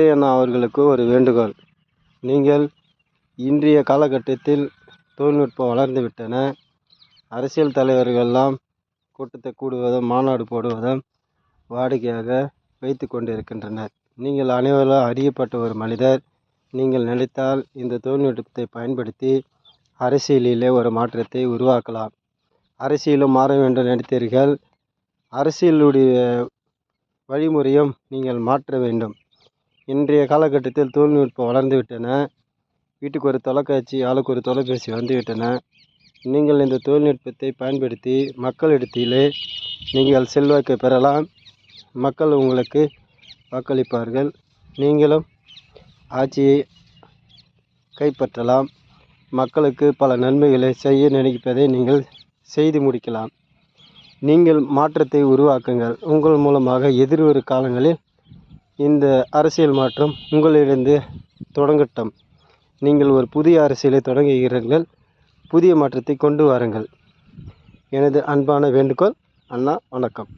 அண்ணா அவர்களுக்கு ஒரு வேண்டுகோள். நீங்கள் இன்றைய காலகட்டத்தில் தொழில்நுட்பம் வளர்ந்து விட்டன. அரசியல் தலைவர்களெல்லாம் கூட்டத்தை கூடுவதும் மாநாடு போடுவதும் வாடிக்கையாக வைத்து கொண்டிருக்கின்றனர். நீங்கள் அனைவரும் அறியப்பட்ட ஒரு மனிதர். நீங்கள் நினைத்தால் இந்த தொழில்நுட்பத்தை பயன்படுத்தி அரசியலிலே ஒரு மாற்றத்தை உருவாக்கலாம். அரசியலும் மாற வேண்டும் நினைத்தீர்கள். அரசியலுடைய வழிமுறையும் நீங்கள் மாற்ற வேண்டும். இன்றைய காலகட்டத்தில் தொழில்நுட்பம் வளர்ந்து விட்டன. வீட்டுக்கு ஒரு தொலைக்காட்சி, ஆளுக்கு ஒரு தொலைபேசி வந்துவிட்டன. நீங்கள் இந்த தொழில்நுட்பத்தை பயன்படுத்தி மக்களிடத்திலே நீங்கள் செல்வாக்கை பெறலாம். மக்கள் உங்களுக்கு வாக்களிப்பார்கள். நீங்களும் ஆட்சியை கைப்பற்றலாம். மக்களுக்கு பல நன்மைகளை செய்ய நினைப்பதை நீங்கள் செய்து முடிக்கலாம். நீங்கள் மாற்றத்தை உருவாக்குங்கள். உங்கள் மூலமாக எதிர்வரும் காலங்களில் இந்த அரசியல் மாற்றம் உங்களிலிருந்து தொடங்கட்டும். நீங்கள் ஒரு புதிய அரசியலை தொடங்குகிறீர்கள். புதிய மாற்றத்தை கொண்டு வாருங்கள். எனது அன்பான வேண்டுகோள். அண்ணா, வணக்கம்.